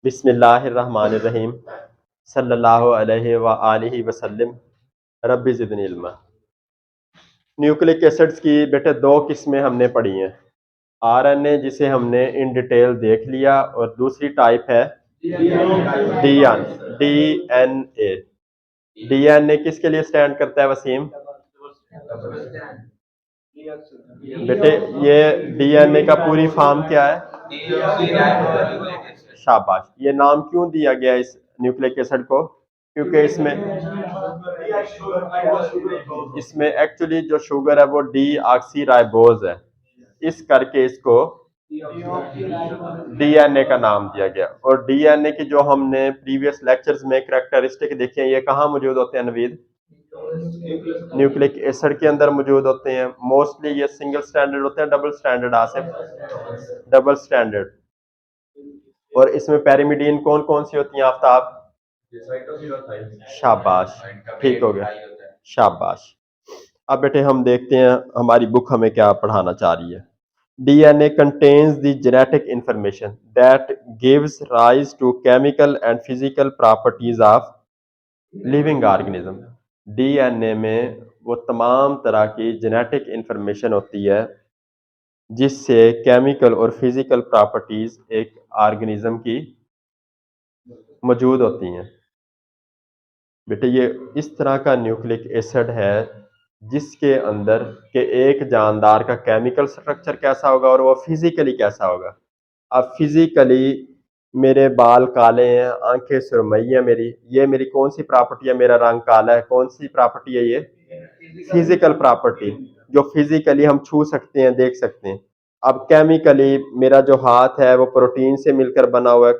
बिस्मिल्लाहिर्रहमानिर्रहीम सल्लल्लाहु अलैहि व आलिहि वसल्लम रब्बि ज़िदनी इल्मा। न्यूक्लिक एसिड्स की बेटे दो किस्में हमने पढ़ी हैं। आरएनए जिसे हमने इन डिटेल देख लिया और दूसरी टाइप है डीएन डीएनए। डीएनए किसके लिए स्टैंड करता है वसीम? बेटे ये डीएनए का पूरी फॉर्म क्या है? शाबाश। ये नाम क्यों दिया गया इस न्यूक्लिक एसिड को? क्योंकि इसमें एक्चुअली जो शुगर है वो डी ऑक्सी राइबोज है, इस करके इसको डीएनए का नाम दिया गया। और डीएनए की जो हमने प्रीवियस लेक्चर्स में कैरेक्टरिस्टिक देखे हैं, ये कहाँ मौजूद होते हैं नवीद? न्यूक्लिक एसिड के अंदर मौजूद होते हैं। मोस्टली ये सिंगल स्टैंडर्ड होते हैं, double standard Asif, double standard. और इसमें पैरिमिडीन कौन कौन सी होती हैं आफ्ताब? शाबाश, ठीक हो गया, शाबाश। अब बेटे हम देखते हैं हमारी बुक हमें क्या पढ़ाना चाह रही है। DNA contains the genetic information that gives rise to chemical and physical properties of living organism। DNA में वो तमाम तरह की जेनेटिक इंफॉर्मेशन होती है जिससे केमिकल और फिजिकल प्रॉपर्टीज एक ऑर्गेनिज्म की मौजूद होती हैं। बेटे ये इस तरह का न्यूक्लिक एसिड है जिसके अंदर के एक जानदार का केमिकल स्ट्रक्चर कैसा होगा और वो फिजिकली कैसा होगा। अब फिजिकली मेरे बाल काले हैं, आंखें सुरमई है मेरी, ये मेरी कौन सी प्रॉपर्टी है? मेरा रंग काला है, कौन सी प्रॉपर्टी है ये? फिजिकल प्रॉपर्टी, जो फिजिकली हम छू सकते हैं, देख सकते हैं। अब केमिकली मेरा जो हाथ है वो प्रोटीन से मिलकर बना हुआ है,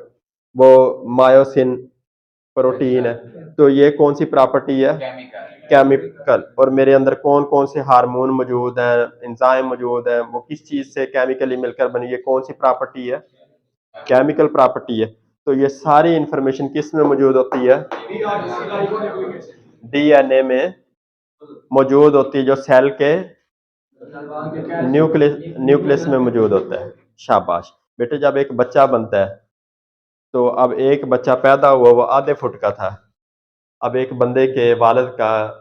वो मायोसिन प्रोटीन है, तो ये कौन सी प्रॉपर्टी है? केमिकल। और मेरे अंदर कौन कौन से हार्मोन मौजूद हैं, एंजाइम मौजूद हैं, वो किस चीज से केमिकली मिलकर बनी, ये कौन सी प्रॉपर्टी है? केमिकल प्रॉपर्टी है। तो ये सारी इंफॉर्मेशन किस में मौजूद होती है? डीएनए में मौजूद होती है, जो सेल के न्यूक्लियस में मौजूद होता है। शाबाश। बेटे जब एक बच्चा बनता है तो अब एक बच्चा पैदा हुआ वो आधे फुट का था, अब एक बंदे के वालिद का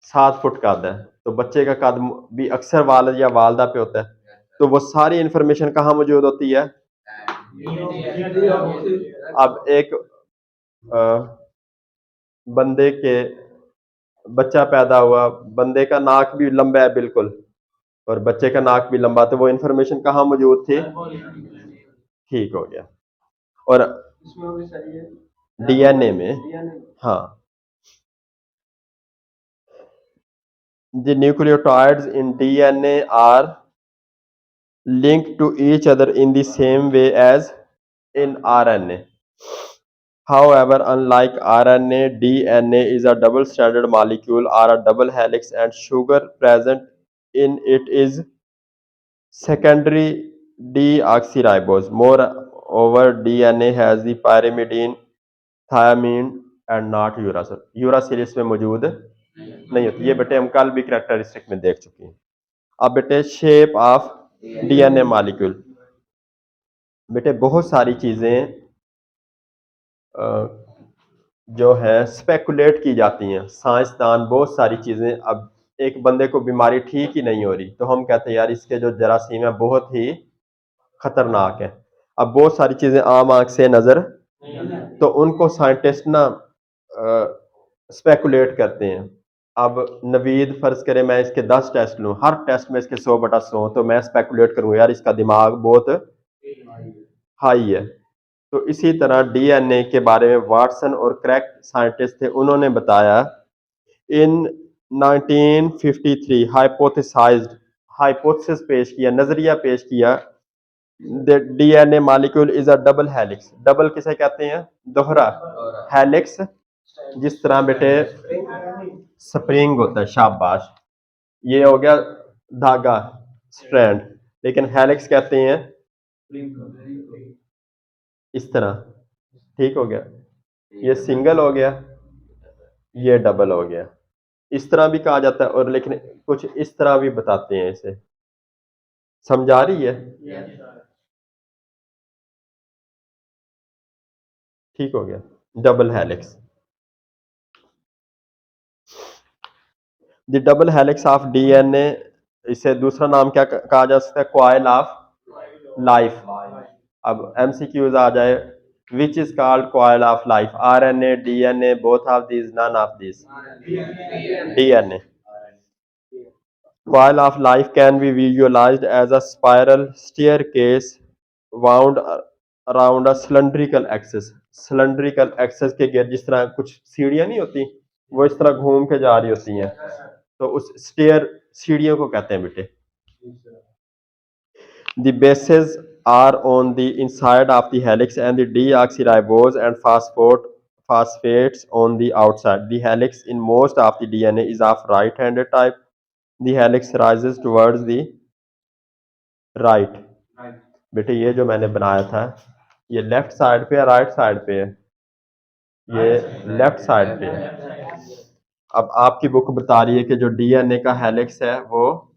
7 फुट कद है, तो बच्चे का कद भी अक्सर वालिद या वालदा पे होता है। तो वो सारी इंफॉर्मेशन कहाँ मौजूद होती है? अब एक बंदे के बच्चा पैदा हुआ, बंदे का नाक भी लंबा है बिल्कुल और बच्चे का नाक भी लंबा, तो वो इंफॉर्मेशन कहाँ मौजूद थी? ठीक हो गया। और डीएनए में, हाँ, the nucleotides in DNA are linked to each other in the same way as in RNA। However, unlike RNA, DNA is a double-stranded molecule or a double helix, and sugar present in it is secondary deoxyribose। Moreover, DNA has the pyrimidine, thiamine and not uracil। Uracil इसमें मौजूद नहीं होती। ये बेटे हम कल भी characteristic में देख चुके हैं। अब बेटे शेप ऑफ डीएनए मॉलिक्यूल, बेटे बहुत सारी चीजें जो है स्पेकुलेट की जाती हैं, साइंसदान बहुत सारी चीजें। अब एक बंदे को बीमारी ठीक ही नहीं हो रही तो हम कहते हैं यार इसके जो जरासीम है बहुत ही खतरनाक है। अब बहुत सारी चीजें आम आंख से नजर, तो उनको साइंटिस्ट ना स्पेकुलेट करते हैं। अब नवीद फर्ज करे मैं इसके 10 टेस्ट लूं, हर टेस्ट में इसके 100/100, तो मैं स्पेकुलेट करूंगा यार इसका दिमाग बहुत हाई है। तो इसी तरह डीएनए के बारे में वाटसन और क्रैक साइंटिस्ट थे, उन्होंने बताया इन 1953 हाइपोथेसाइज्ड, हाइपोथेसिस पेश किया, नजरिया पेश किया, DNA molecule is a double helix. Double किसे कहते हैं? दोहरा। हेलिक्स जिस तरह बेटे स्प्रिंग होता है, शाबाश, ये हो गया धागा, स्ट्रैंड, लेकिन हेलिक्स कहते हैं इस तरह। ठीक हो गया, ये सिंगल हो गया, ये डबल हो गया, इस तरह भी कहा जाता है। और लेकिन कुछ इस तरह भी बताते हैं इसे। समझ आ रही है? ठीक हो गया, double helix. The double helix of DNA, इसे दूसरा नाम क्या कहा जा सकता है? Coil of life. अब एमसीक्यूज आ जाए, which is called coil of life? RNA, DNA, both of these, none of these? DNA. Coil of life can be visualized as a spiral staircase wound around a cylindrical axis. Cylindrical axis के गिर्द जिस तरह कुछ सीढ़ियां नहीं होती, वो इस तरह घूम के जा रही होती हैं, तो उस स्टेयर सीढ़ियों को कहते हैं बेटे। The bases are on the inside of the helix and the deoxyribose and phosphates on the outside. The helix in most of the DNA is of right-handed type. The helix rises towards the right. बेटे ये जो मैंने बनाया था, ये left side पे या right side पे है? ये लेफ्ट साइड पे है। अब आपकी बुक बता रही है कि जो डीएनए का हेलिक्स है वो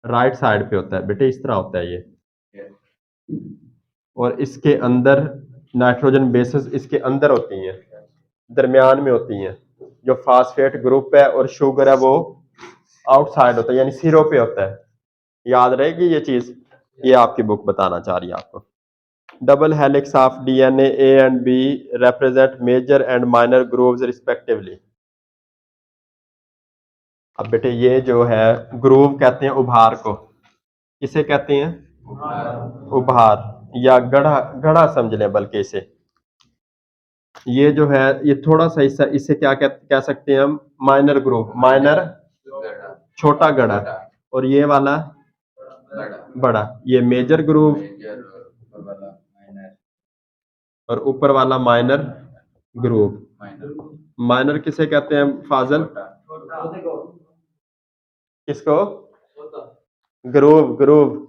राइट साइड पे होता है। बेटे इस तरह होता है ये, और इसके अंदर नाइट्रोजन बेसेस इसके अंदर होती हैं, दरमियान में होती हैं। जो फास्फेट ग्रुप है और शुगर है वो आउटसाइड होता है, यानी सिरों पे होता है। याद रहेगी ये चीज, ये आपकी बुक बताना चाह रही है आपको। Double helix of DNA A and B represent major and minor grooves respectively. अब बेटे ये जो है ग्रूव कहते हैं उभार को। किसे कहते हैं? उभार, या गढ़ा, गढ़ा समझ लें बल्कि इसे। ये जो है ये थोड़ा सा हिस्सा, इसे क्या कह सकते हैं हम? माइनर ग्रूव, माइनर छोटा गढ़ा, और ये वाला बड़ा, ये मेजर ग्रूव, और ऊपर वाला माइनर ग्रूव। माइनर किसे कहते हैं फाजल? किसको? ग्रूव, ग्रूव,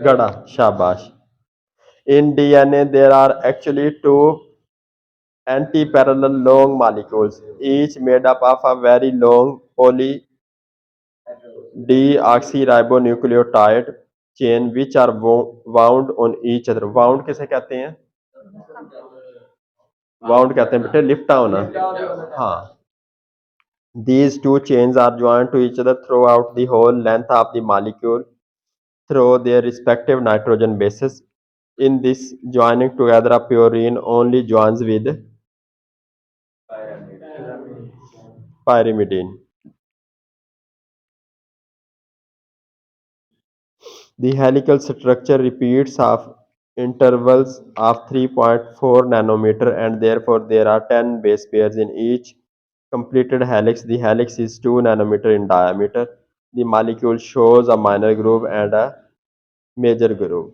गड़ा, शाबाश। In DNA there are actually two anti-parallel long molecules, each made up of a very long poly-deoxyribonucleotide chain which are wound on each other. Wound किसे कहते हैं? वाउंड कहते हैं बेटे लिपटा होना। हाँ, these two chains are joined to each other throughout the whole length of the molecule through their respective nitrogen bases. In this joining together, a purine only joins with pyrimidine. The helical structure repeats of intervals of 3.4 nanometer, and therefore there are 10 base pairs in each completed helix. The helix is 2 nanometer in diameter. The molecule shows a minor groove and a major groove.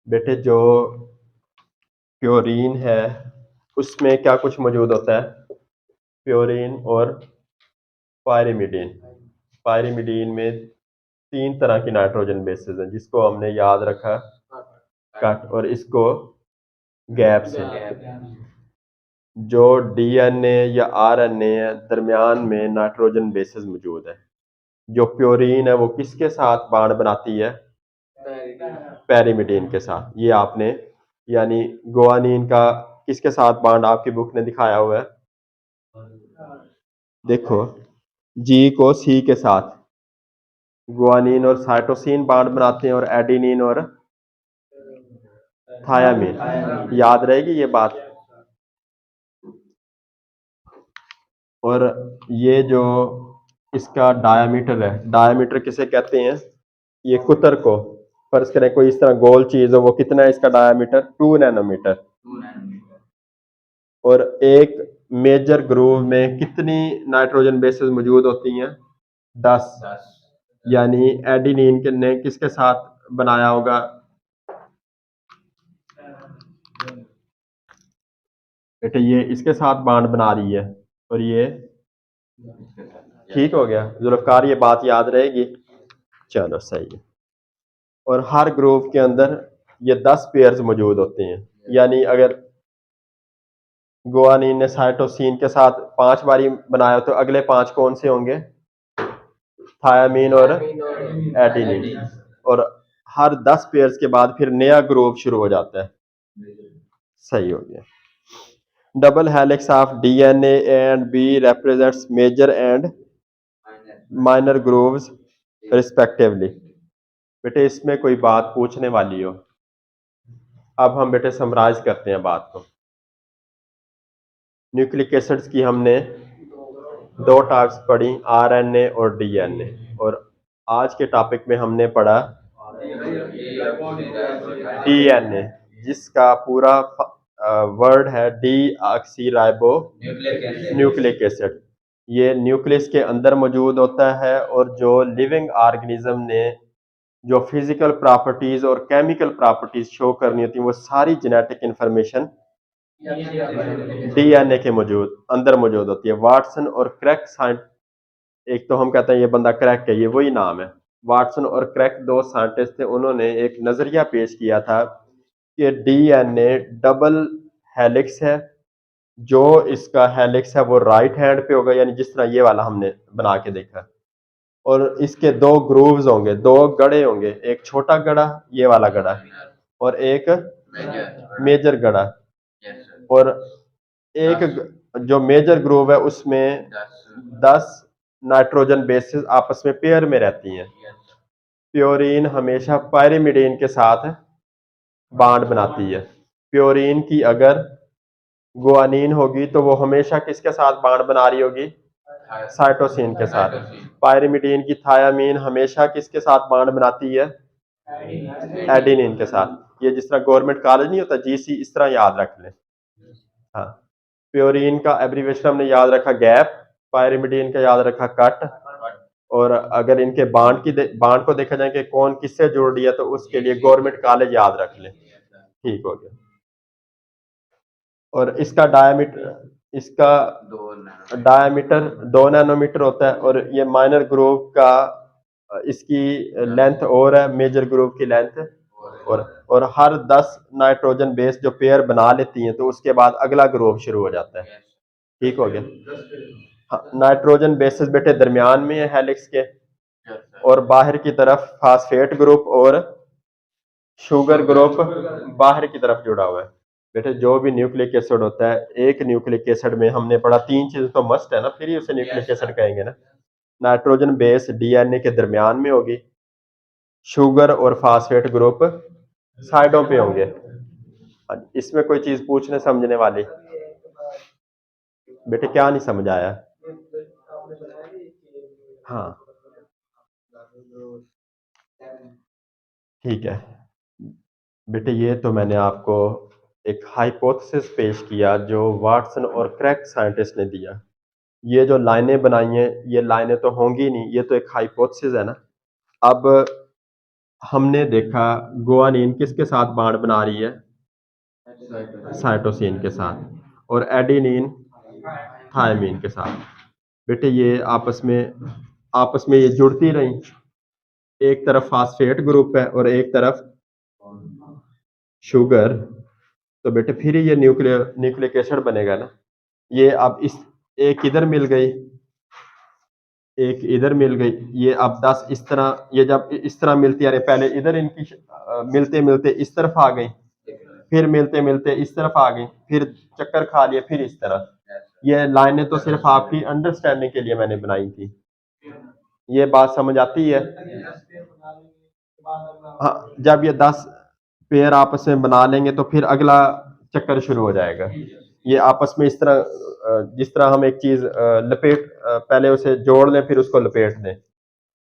बेटे जो प्योरीन है उसमें क्या कुछ मौजूद होता है? प्योरीन और पायरिमिडीन। पायरिमिडीन में 3 तरह की नाइट्रोजन बेसेस हैं, जिसको हमने याद रखा कट, और इसको गैप से। जो डीएनए या आरएनए है, दरमियान में नाइट्रोजन बेसेस मौजूद है। जो प्योरीन है वो किसके साथ बांड बनाती है? पैरिमिडीन के साथ। ये आपने, यानी गुआनिन का किसके साथ बांड आपकी बुक ने दिखाया हुआ है? देखो, जी को सी के साथ गुआनिन और साइटोसिन बांड बनाते हैं, और एडिनिन और थायामीन। याद रहेगी ये बात। और ये जो इसका डायामीटर है, डायामीटर किसे कहते हैं? ये कुतर को, फर्ज करें कोई इस तरह गोल चीज हो, वो कितना है इसका डायामीटर? 2 नैनोमीटर। और एक मेजर ग्रूव में कितनी नाइट्रोजन बेसेस मौजूद होती हैं? 10। यानी एडिनिन ने किसके साथ बनाया होगा? बेटे ये इसके साथ बांड बना रही है, और ये ठीक हो गया जुल्फकार, ये बात याद रहेगी। चलो सही है। और हर ग्रुप के अंदर ये 10 पेयर्स मौजूद होते हैं। यानी अगर गुआनिन ने साइटोसिन के साथ 5 बारी बनाया तो अगले 5 कौन से होंगे? थायामीन और एडिनिन। और हर 10 पेयर्स के बाद फिर नया ग्रुप शुरू हो जाता है। सही हो गया। Double helix of DNA and B represents major and minor grooves respectively. बेटे इसमें कोई बात पूछने वाली हो? अब हम बेटे समराइज करते हैं बात को। न्यूक्लिक एसिड्स की हमने दो टाइप्स पढ़ी, आरएनए और डीएनए, और आज के टॉपिक में हमने पढ़ा डीएनए, जिसका पूरा वर्ड है D oxy ribo nucleic acid. ये न्यूक्लियस के अंदर मौजूद होता है और जो लिविंग ऑर्गेनिज्म ने जो फिजिकल प्रॉपर्टीज और केमिकल प्रॉपर्टीज शो करनी होती है वो सारी जेनेटिक इंफॉर्मेशन डीएनए के अंदर मौजूद होती है। वाटसन और क्रैक एक तो हम कहते हैं ये बंदा क्रैक है, ये वही नाम है। वाटसन और क्रैक दो साइंटिस्ट थे, उन्होंने एक नजरिया पेश किया था कि डीएनए डबल हेलिक्स है। जो इसका हेलिक्स है वो राइट हैंड पे होगा, यानी जिस तरह ये वाला हमने बना के देखा, और इसके दो ग्रूव्स होंगे, दो गड़े होंगे, एक छोटा गड़ा ये वाला गड़ा और एक मेजर गड़ा, और एक जो मेजर ग्रूव है उसमें 10 नाइट्रोजन बेसिस आपस में पेयर में रहती हैं। प्योरीन हमेशा पायरिमिडीन के साथ बॉन्ड बनाती है। प्योरीन की अगर गुआनीन होगी तो वो हमेशा किसके साथ बॉन्ड बना रही होगी? साइटोसिन के साथ। पायरिमिडीन की थायामीन हमेशा किसके साथ बॉन्ड बनाती है? एडेनिन के साथ। ये जिस तरह गवर्नमेंट कॉलेज नहीं होता जीसी, इस तरह याद रख लें। हाँ, प्योरीन का एब्रीवेशन हमने याद रखा गैप, पायरिमिडीन का याद रखा कट, और अगर इनके बांड को देखा जाए कि कौन किससे जुड़ रही है तो उसके लिए गवर्नमेंट कॉलेज याद रख लें। ठीक हो गया। और इसका डायमीटर 2 नैनोमीटर होता है, और ये माइनर ग्रूव का इसकी लेंथ और है, मेजर ग्रूव की लेंथ और हर 10 नाइट्रोजन बेस जो पेयर बना लेती हैं तो उसके बाद अगला ग्रूव शुरू हो जाता है। ठीक हो गया। हाँ, नाइट्रोजन बेसिस बेटे दरमियान में है हेलिक्स के, और बाहर की तरफ फास्फेट ग्रुप और शुगर ग्रुप बाहर की तरफ जुड़ा हुआ है। बेटे जो भी न्यूक्लिक एसिड होता है, एक न्यूक्लिक एसिड में हमने पढ़ा 3 चीज तो मस्ट है ना, फिर ही उसे न्यूक्लिक एसिड कहेंगे ना। नाइट्रोजन बेस डीएनए के दरमियान में होगी, शुगर और फास्फेट ग्रुप साइडों पे होंगे। इसमें कोई चीज पूछने समझने वाली? बेटे क्या नहीं समझ आया? हाँ ठीक है बेटे, ये तो मैंने आपको एक हाइपोथेसिस पेश किया जो वाटसन और क्रैक साइंटिस्ट ने दिया। ये जो लाइनें बनाई हैं ये लाइनें तो होंगी नहीं, ये तो एक हाइपोथेसिस है ना। अब हमने देखा गुआनिन किसके साथ बॉन्ड बना रही है? साइटोसिन के साथ, और एडेनिन थायमीन के साथ। बेटे ये आपस में ये जुड़ती रही, एक तरफ फास्फेट ग्रुप है और एक तरफ शुगर, तो बेटे फिर ये न्यूक्लिक एसिड बनेगा ना। ये अब इस एक इधर मिल गई, एक इधर मिल गई, ये अब 10 इस तरह, ये जब इस तरह मिलती आ रही, पहले इधर इनकी मिलते मिलते इस तरफ आ गई, फिर मिलते मिलते इस तरफ आ गई, फिर चक्कर खा लिया, फिर इस तरफ। ये लाइनें तो सिर्फ आपकी अंडरस्टैंडिंग के लिए मैंने बनाई थी। ये बात समझ आती है? हाँ, जब ये 10 पेयर आपस में बना लेंगे तो फिर अगला चक्कर शुरू हो जाएगा। ये आपस में इस तरह जिस तरह हम एक चीज पहले उसे जोड़ लें फिर उसको लपेट दें।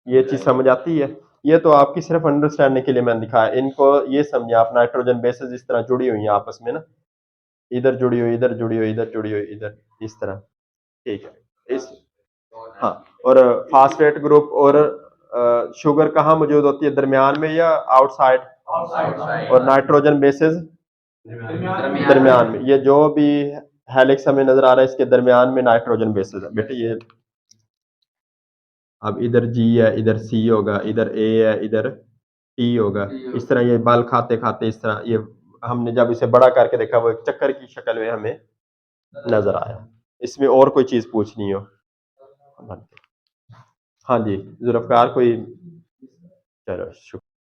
ये चीज समझ आती है? ये तो आपकी सिर्फ अंडरस्टैंडिंग के लिए मैंने दिखाया। इनको ये समझे आप, नाइट्रोजन बेसेस इस तरह जुड़ी हुई हैं आपस में ना, इधर जुड़ी हुई, इधर जुड़ी हुई, इधर जुड़ी हुई, इधर, इस तरह। ठीक है। इस हाँ, और फास्फेट ग्रुप और शुगर कहाँ मौजूद होती है, दरमियान में या आउटसाइड? और नाइट्रोजन बेसिस दरमियान में। ये जो भी हेलिक्स हमें नजर आ रहा है इसके दरमियान में नाइट्रोजन बेसिस है बेटे। ये अब इधर जी है, इधर सी होगा, इधर ए है, इधर टी होगा। इस तरह ये बल खाते खाते इस तरह ये हमने जब इसे बड़ा करके देखा वो एक चक्कर की शक्ल में हमें नजर आया। इसमें और कोई चीज पूछनी हो? हाँ जी जुल्फकार, कोई? चलो शुक्रिया।